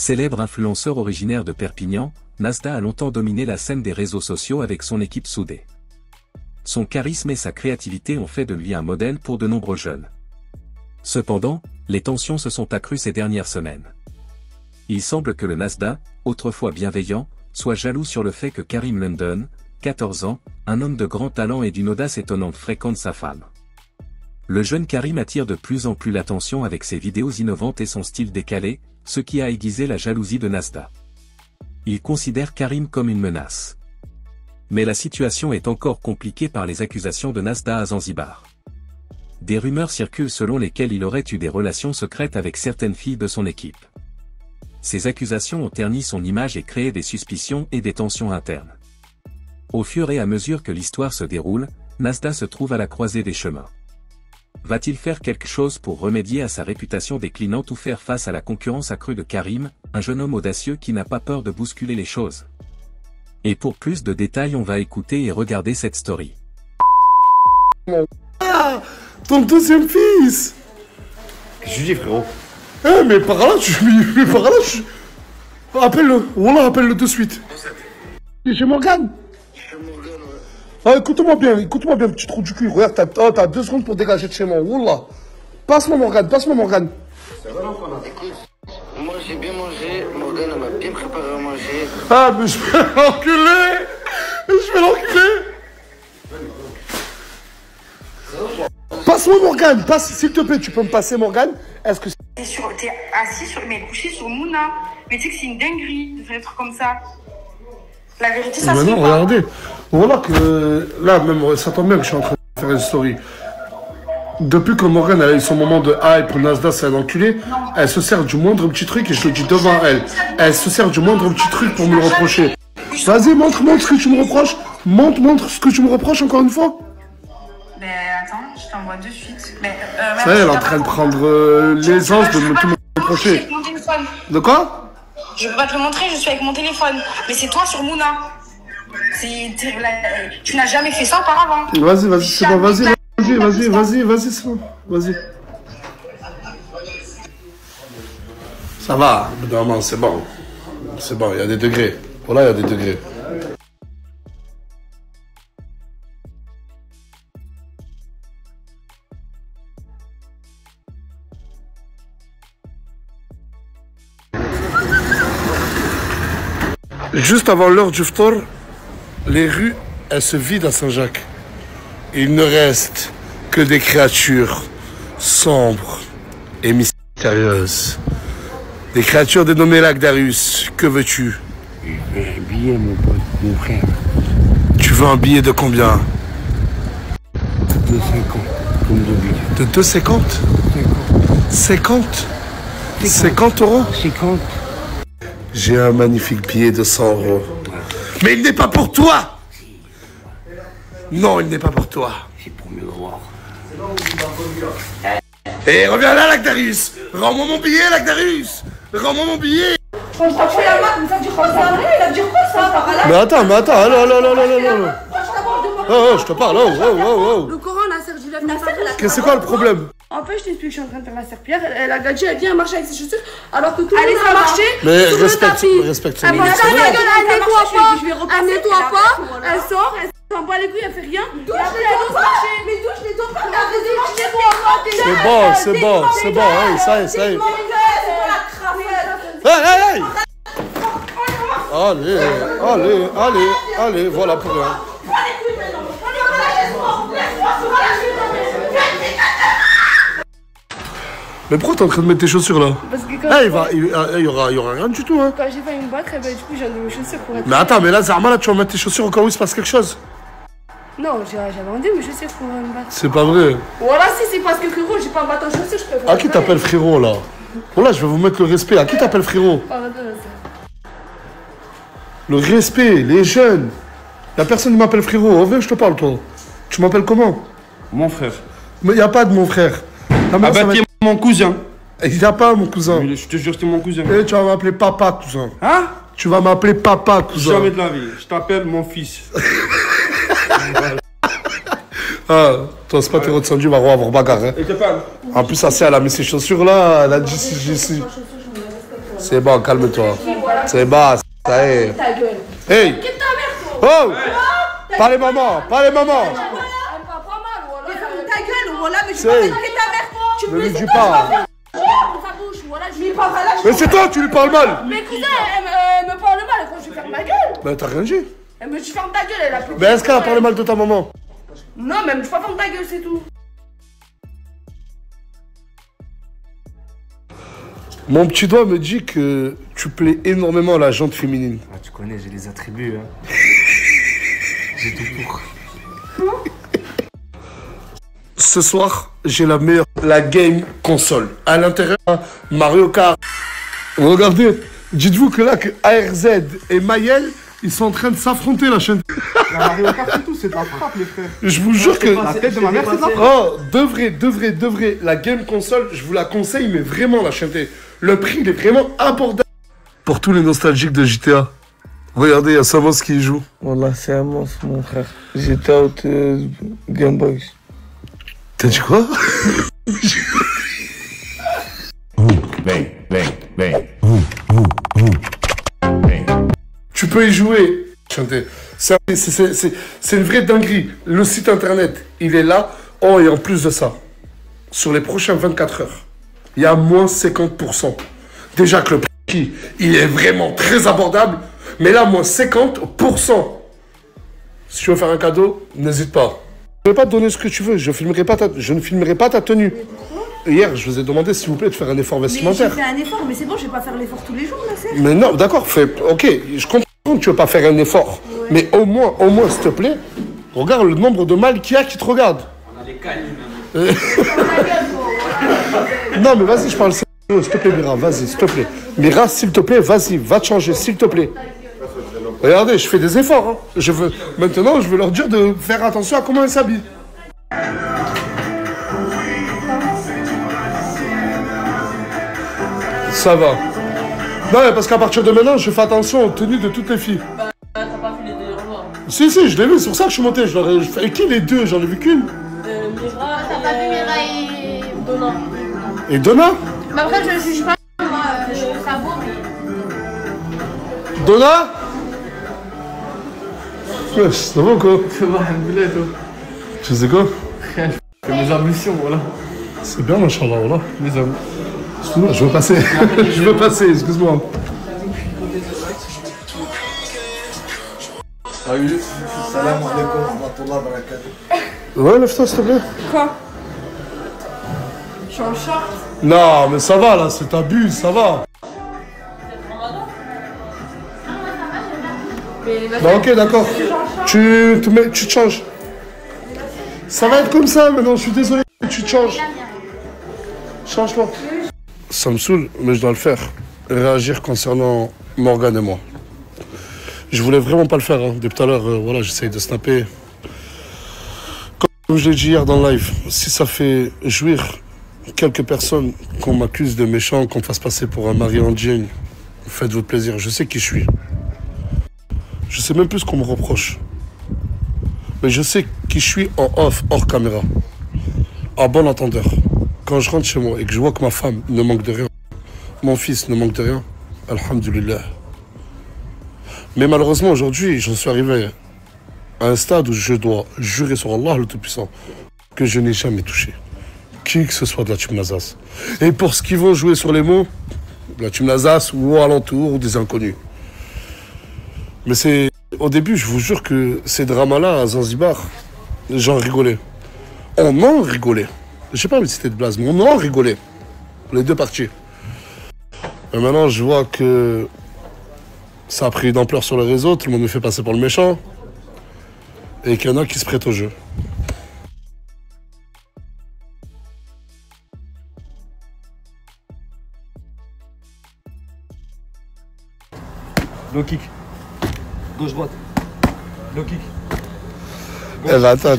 Célèbre influenceur originaire de Perpignan, Nasda a longtemps dominé la scène des réseaux sociaux avec son équipe soudée. Son charisme et sa créativité ont fait de lui un modèle pour de nombreux jeunes. Cependant, les tensions se sont accrues ces dernières semaines. Il semble que le Nasda, autrefois bienveillant, soit jaloux sur le fait que Karim London, 14 ans, un homme de grand talent et d'une audace étonnante fréquente sa femme. Le jeune Karim attire de plus en plus l'attention avec ses vidéos innovantes et son style décalé, ce qui a aiguisé la jalousie de Nasda. Il considère Karim comme une menace. Mais la situation est encore compliquée par les accusations de Nasda à Zanzibar. Des rumeurs circulent selon lesquelles il aurait eu des relations secrètes avec certaines filles de son équipe. Ces accusations ont terni son image et créé des suspicions et des tensions internes. Au fur et à mesure que l'histoire se déroule, Nasda se trouve à la croisée des chemins. Va-t-il faire quelque chose pour remédier à sa réputation déclinante ou faire face à la concurrence accrue de Karim, un jeune homme audacieux qui n'a pas peur de bousculer les choses? Et pour plus de détails, on va écouter et regarder cette story. Ah, ton deuxième fils! Qu'est-ce que tu dis, frérot? Eh, mais par là, Appelle-le, voilà, appelle-le de suite. C'est chez Morgane? Ah, écoute-moi bien, petit trou du cul. Regarde, t'as 2 secondes pour dégager de chez moi, wallah. Passe-moi Morgane. Écoute, moi j'ai bien mangé, Morgane m'a bien préparé à manger. Ah, mais je vais l'enculer. Passe-moi Morgane, s'il te plaît, tu peux me passer Morgane? Est-ce que T'es assis sur, mais couché sur Mouna. Mais tu sais que c'est une dinguerie de faire des trucs comme ça. La vérité, ça se fait non, pas. regardez. Voilà que là, même, ça tombe bien que je suis en train de faire une story. Depuis que Morgane a eu son moment de hype pour Nasda, c'est un enculé, elle se sert du moindre petit truc, et je le dis devant elle. Elle se sert du moindre petit truc pour me le reprocher. Vas-y, montre ce que tu me reproches. Montre ce que tu me reproches encore une fois. Ben attends, je t'envoie de suite. Mais, ça y est, elle est en train de prendre l'aisance de tout me reprocher. De quoi? Je peux pas te le montrer, je suis avec mon téléphone. Mais c'est toi sur Mouna. Tu n'as jamais fait ça auparavant. Vas-y, c'est bon, vas-y, c'est bon. Vas-y. Ça va, normalement, c'est bon. C'est bon, il y a des degrés. Voilà, il y a des degrés. Juste avant l'heure du ftor, les rues, elles se vident à Saint-Jacques. Il ne reste que des créatures sombres et mystérieuses. Des créatures dénommées Lac Darius. Que veux-tu? Je veux un billet, mon pote, mon frère. Tu veux un billet de combien? De 50, comme de billets. De 2,50? 50? 50 euros? 50. J'ai un magnifique billet de 100 euros. Mais il n'est pas pour toi! Non, il n'est pas pour toi. C'est pour me voir. Et reviens là, Lac Darius! Rends-moi mon billet, Lac Darius! Rends-moi mon billet! Ça veut dire quoi ça? Mais attends, allô. Oh, je te parle, oh. Le Coran, Nasser, je lève Nasser. C'est quoi le problème? En fait, je t'explique, je suis en train de faire la serpillère. Elle a gadget, elle vient marcher avec ses chaussures, alors que tout le monde a marché. Mais sur respecte le tapis. Elle passe sa gueule, elle nettoie pas, elle sort, elle s'en bat les couilles, elle fait rien. Et après, elle ose marcher. Mais douche, les deux pas. C'est bon, hey, ça y est. Hey! Allez, voilà pour rien. Mais pourquoi t'es en train de mettre tes chaussures là? Parce que quand il y aura rien du tout, hein. Quand j'ai failli me battre, du coup j'ai enlevé mes chaussures pour être... Mais attends, mais là, Zarma, là, tu vas mettre tes chaussures au cas où il se passe quelque chose. Non, j'avais enlevé mes chaussures pour me battre. C'est pas vrai. Voilà, si c'est parce que frérot, j'ai pas me battre en chaussures, je peux faire... À qui t'appelles frérot là? Voilà, je vais vous mettre le respect. À qui t'appelles frérot? Pardon, le respect, les jeunes. Y'a personne qui m'appelle frérot. Oh, viens, je te parle, toi. Tu m'appelles comment? Mon frère. Mais y a pas de mon frère. Ah bah t'es mon cousin. Il y a pas mon cousin. Mais je te jure que t'es mon cousin. Et tu vas m'appeler papa, cousin. Hein? Tu vas m'appeler papa, cousin. Jamais de la vie. Je t'appelle mon fils. Ah, toi, c'est pas tes redescendus, va avoir bagarre. Hein. Et te parle. En plus, ça, elle a mis ses chaussures là, elle a dit si. C'est bon, calme-toi. C'est bon, ça y est. Ta gueule. Hey! Quitte ta mère, toi. Oh! Pas les mamans, pas les mamans! Elle va pas mal, voilà. Ta gueule, voilà, mais je C'est- parle avec ta mère. Tu Ne me lui dis dis pas. pas. Sa bouche, voilà, je lui parle là. Mais c'est toi, tu lui parles mal! Mes cousins, elle me parle mal, quand je vais faire ma gueule. Ben t'as rien dit. Elle me dit ferme ta gueule, elle a plus. Mais est-ce qu'elle a parlé mal de ta maman? Non, mais elle me dit pas ferme ta gueule, c'est tout. Mon petit doigt me dit que tu plais énormément à la jante féminine. Ah, tu connais, j'ai les attributs. Hein. J'ai tout pour. Ce soir, j'ai la meilleure, la game console. À l'intérieur, Mario Kart. Regardez, dites-vous que là, que ARZ et Mayel, ils sont en train de s'affronter la chaîne. La Mario Kart et tout, c'est de la frappe, les frères. Je vous jure que... La tête de ma mère, c'est de la frappe. Oh, de vrai, la game console, je vous la conseille, mais vraiment la chaîne. Le prix, il est vraiment abordable. Pour tous les nostalgiques de GTA, regardez, il y a Savos qui y joue. Wallah, c'est un monstre, mon frère. J'étais out Game Boy. T'as dit quoi? Tu peux y jouer, chanter. C'est une vraie dinguerie. Le site internet, il est là. Oh, et en plus de ça, sur les prochaines 24 heures, il y a moins 50%. Déjà que le prix, il est vraiment très abordable. Mais là, moins 50%. Si tu veux faire un cadeau, n'hésite pas. Je ne vais pas te donner ce que tu veux. Je ne filmerai pas ta tenue. Hier, je vous ai demandé, s'il vous plaît, de faire un effort Mais j'ai vestimentaire. fait un effort, mais c'est bon, je vais pas faire l'effort tous les jours, là, c'est. Mais non, d'accord, ok, je comprends que tu veux pas faire un effort. Ouais. Mais au moins, s'il te plaît, regarde le nombre de mâles qu'il y a qui te regardent. On a les câlins. Non, mais vas-y, je parle sérieux, s'il te plaît, Mira, vas-y, s'il te plaît. Mira, s'il te plaît, vas-y, va te changer, s'il te plaît. Regardez, je fais des efforts. Hein. Maintenant, je veux leur dire de faire attention à comment ils s'habillent. Ça va. Non, mais parce qu'à partir de maintenant, je fais attention aux tenues de toutes les filles. Bah, t'as pas vu les deux revoir. Si, je l'ai vu, c'est pour ça que je suis monté. Et qui les deux? J'en ai vu qu'une. Mira. T'as pas vu Mira et Donna. Et Donna? Mais après, je juge pas, moi, je trouve ça beau, mais. Donna? Ouais, ça va quoi? Ça va, alhamdoulilah, toi. Tu sais quoi? C'est mes ambitions, voilà. C'est bien, machallah, voilà. Mes amis. Excuse-moi, je veux passer. Je veux passer, excuse-moi. Salam alaikum wa rahmatullah wa barakatuh. Ouais, lève-toi, s'il te plaît. Quoi? Je suis en short. Non, mais ça va, là, c'est t'abuses, ça va. Bah, ok, d'accord. Tu te changes. Ça va être comme ça maintenant, je suis désolé, tu te changes. Change-toi. Ça me saoule, mais je dois le faire. Réagir concernant Morgane et moi. Je voulais vraiment pas le faire. Hein. Depuis tout à l'heure, voilà, j'essaye de snapper. Comme je l'ai dit hier dans le live, si ça fait jouir quelques personnes qu'on m'accuse de méchant, qu'on me fasse passer pour un mari en jean, faites votre plaisir. Je sais qui je suis. Je sais même plus ce qu'on me reproche. Mais je sais qui je suis en off, hors caméra. À bon entendeur. Quand je rentre chez moi et que je vois que ma femme ne manque de rien, mon fils ne manque de rien, alhamdoulilah. Mais malheureusement, aujourd'hui, j'en suis arrivé à un stade où je dois jurer sur Allah, le Tout-Puissant, que je n'ai jamais touché qui que ce soit de la Team Nazas. Et pour ce qui vont jouer sur les mots, de la Team Nazas ou alentour ou des inconnus. Mais c'est... Au début, je vous jure que ces dramas-là, à Zanzibar, les gens rigolaient. On en rigolait. Je sais pas si c'était de blase, mais on en rigolait. Les deux parties. Et maintenant, je vois que ça a pris une ampleur sur le réseau, tout le monde me fait passer pour le méchant. Et qu'il y en a qui se prêtent au jeu. Low kick. Gauche-droite. Low kick. Attends.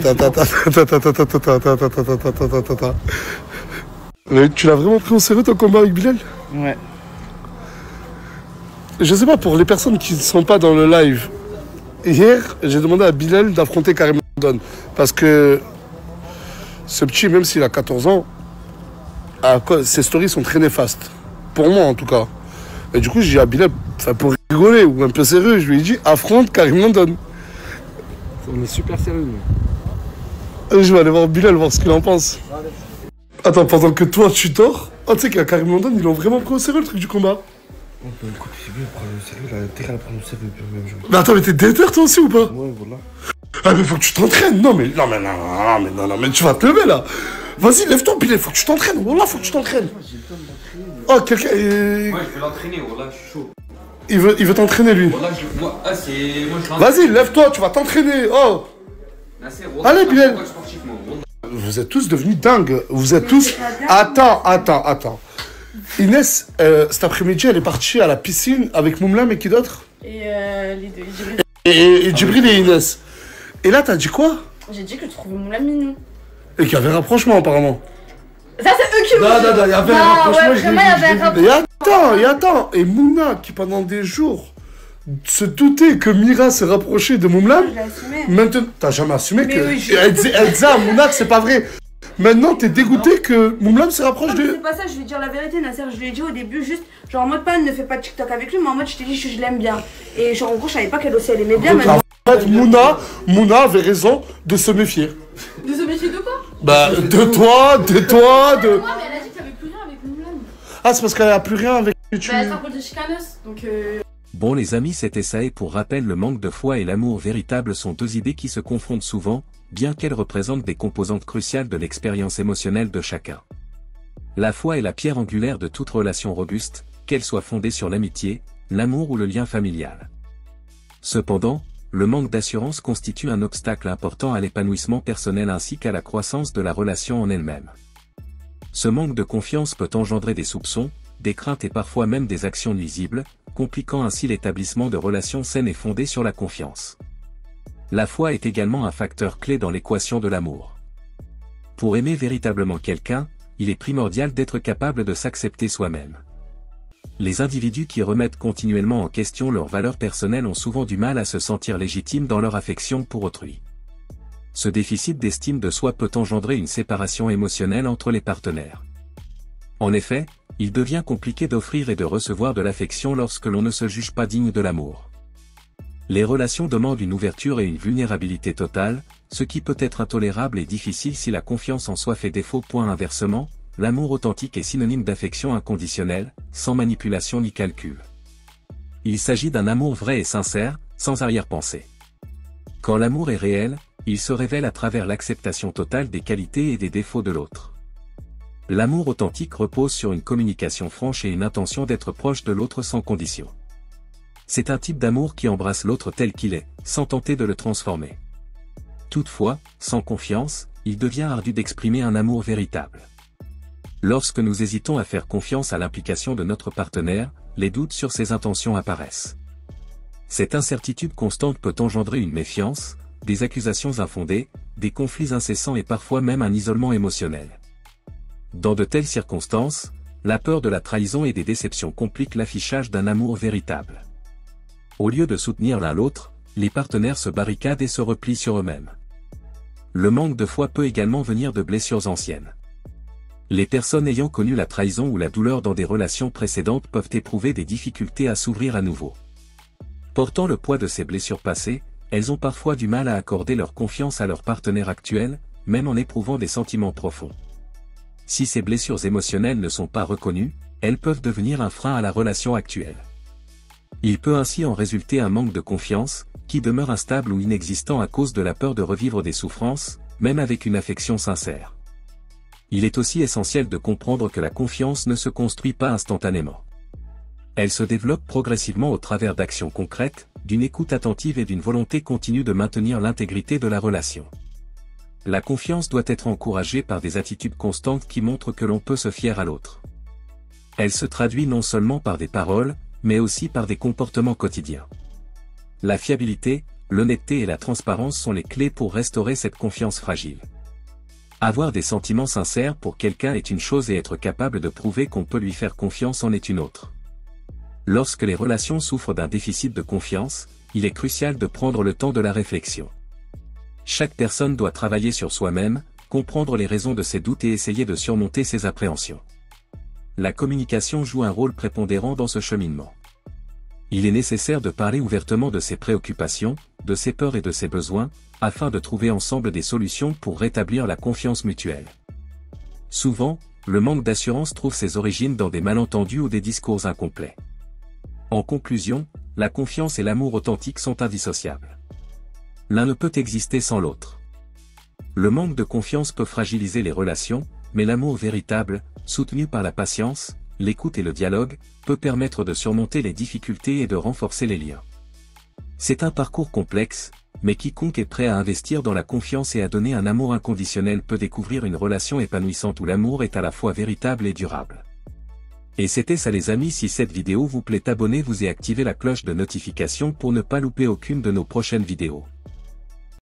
Mais tu l'as vraiment pris au sérieux ton combat avec Bilal? Ouais. Je sais pas, pour les personnes qui ne sont pas dans le live, hier, j'ai demandé à Bilal d'affronter Karim Don. Parce que ce petit, même s'il a 14 ans, ses stories sont très néfastes. Pour moi, en tout cas. Et du coup, j'ai dit à Bilal, enfin, pour rigoler ou un peu sérieux, je lui ai dit, affronte Karim London. On est super sérieux, nous. Et je vais aller voir Bilal, voir ce qu'il en pense. Attends, pendant que toi, tu dors, tu sais qu'à Karim London, ils l'ont vraiment pris au sérieux, le truc du combat. Écoute, c'est bien, prendre le sérieux, là, t'es qu'à la prendre au sérieux, même jour. Mais attends, mais t'es déter, toi aussi, ou pas? Ouais, voilà. Ah, mais faut que tu t'entraînes. Non, mais tu vas te lever, là. Vas-y, lève-toi, Bilal, faut que tu t'entraînes. Wallah, faut que tu t'entraînes. Oh, quelqu'un... Moi, je vais l'entraîner, voilà, je suis chaud. Il veut t'entraîner, lui. Voilà, moi, c'est... Moi, je Vas-y, lève-toi, tu vas t'entraîner. Oh. Allez, Bilal. Vous êtes tous devenus dingues. Vous êtes tous... Attends. Inès, cet après-midi, elle est partie à la piscine avec Moumlam et qui d'autre? Et les deux, et Djibril et Inès. Et là, t'as dit quoi? J'ai dit que je trouvais Moumlam mignon. Et qu'il y avait un rapprochement, apparemment. Ça, c'est eux qui m'ont dit. Non, il y avait un rapprochement, Et attends, et Mouna, qui pendant des jours se doutait que Mira s'est rapprochée de Moumlam. Je l'ai assumé. Maintenant, t'as jamais assumé Mais que... oui, Elle disait à Mouna que c'est pas vrai. Maintenant, t'es dégoûté que Moumlam se rapproche de... C'est pas ça, je vais dire la vérité, Nasser. Je lui ai dit au début, juste, genre en mode pas, ne fais pas de TikTok avec lui, mais en mode, je t'ai dit, je l'aime bien. Et genre, en gros, je savais pas qu'elle aussi, elle aimait bien. Donc, en fait, Mouna avait raison de se méfier. De se méfier de quoi? Bah, de toi, Ouais, mais elle a dit que t'avais plus rien avec Moumlam. Ah, c'est parce qu'elle a plus rien avec... Bah, elle s'en rappelle de chicaneuse, donc Bon les amis, c'était ça, et pour rappel, le manque de foi et l'amour véritable sont deux idées qui se confrontent souvent, bien qu'elles représentent des composantes cruciales de l'expérience émotionnelle de chacun. La foi est la pierre angulaire de toute relation robuste, qu'elle soit fondée sur l'amitié, l'amour ou le lien familial. Cependant, le manque d'assurance constitue un obstacle important à l'épanouissement personnel ainsi qu'à la croissance de la relation en elle-même. Ce manque de confiance peut engendrer des soupçons, des craintes et parfois même des actions nuisibles, compliquant ainsi l'établissement de relations saines et fondées sur la confiance. La foi est également un facteur clé dans l'équation de l'amour. Pour aimer véritablement quelqu'un, il est primordial d'être capable de s'accepter soi-même. Les individus qui remettent continuellement en question leurs valeurs personnelles ont souvent du mal à se sentir légitimes dans leur affection pour autrui. Ce déficit d'estime de soi peut engendrer une séparation émotionnelle entre les partenaires. En effet, il devient compliqué d'offrir et de recevoir de l'affection lorsque l'on ne se juge pas digne de l'amour. Les relations demandent une ouverture et une vulnérabilité totale, ce qui peut être intolérable et difficile si la confiance en soi fait défaut. Inversement, l'amour authentique est synonyme d'affection inconditionnelle, sans manipulation ni calcul. Il s'agit d'un amour vrai et sincère, sans arrière-pensée. Quand l'amour est réel, il se révèle à travers l'acceptation totale des qualités et des défauts de l'autre. L'amour authentique repose sur une communication franche et une intention d'être proche de l'autre sans condition. C'est un type d'amour qui embrasse l'autre tel qu'il est, sans tenter de le transformer. Toutefois, sans confiance, il devient ardu d'exprimer un amour véritable. Lorsque nous hésitons à faire confiance à l'implication de notre partenaire, les doutes sur ses intentions apparaissent. Cette incertitude constante peut engendrer une méfiance, des accusations infondées, des conflits incessants et parfois même un isolement émotionnel. Dans de telles circonstances, la peur de la trahison et des déceptions complique l'affichage d'un amour véritable. Au lieu de soutenir l'un l'autre, les partenaires se barricadent et se replient sur eux-mêmes. Le manque de foi peut également venir de blessures anciennes. Les personnes ayant connu la trahison ou la douleur dans des relations précédentes peuvent éprouver des difficultés à s'ouvrir à nouveau. Portant le poids de ces blessures passées, elles ont parfois du mal à accorder leur confiance à leur partenaire actuel, même en éprouvant des sentiments profonds. Si ces blessures émotionnelles ne sont pas reconnues, elles peuvent devenir un frein à la relation actuelle. Il peut ainsi en résulter un manque de confiance, qui demeure instable ou inexistant à cause de la peur de revivre des souffrances, même avec une affection sincère. Il est aussi essentiel de comprendre que la confiance ne se construit pas instantanément. Elle se développe progressivement au travers d'actions concrètes, d'une écoute attentive et d'une volonté continue de maintenir l'intégrité de la relation. La confiance doit être encouragée par des attitudes constantes qui montrent que l'on peut se fier à l'autre. Elle se traduit non seulement par des paroles, mais aussi par des comportements quotidiens. La fiabilité, l'honnêteté et la transparence sont les clés pour restaurer cette confiance fragile. Avoir des sentiments sincères pour quelqu'un est une chose et être capable de prouver qu'on peut lui faire confiance en est une autre. Lorsque les relations souffrent d'un déficit de confiance, il est crucial de prendre le temps de la réflexion. Chaque personne doit travailler sur soi-même, comprendre les raisons de ses doutes et essayer de surmonter ses appréhensions. la communication joue un rôle prépondérant dans ce cheminement. Il est nécessaire de parler ouvertement de ses préoccupations, de ses peurs et de ses besoins, afin de trouver ensemble des solutions pour rétablir la confiance mutuelle. Souvent, le manque d'assurance trouve ses origines dans des malentendus ou des discours incomplets. En conclusion, la confiance et l'amour authentique sont indissociables. L'un ne peut exister sans l'autre. Le manque de confiance peut fragiliser les relations, mais l'amour véritable, soutenu par la patience, l'écoute et le dialogue, peut permettre de surmonter les difficultés et de renforcer les liens. C'est un parcours complexe, mais quiconque est prêt à investir dans la confiance et à donner un amour inconditionnel peut découvrir une relation épanouissante où l'amour est à la fois véritable et durable. Et c'était ça les amis, si cette vidéo vous plaît, abonnez-vous et activez la cloche de notification pour ne pas louper aucune de nos prochaines vidéos.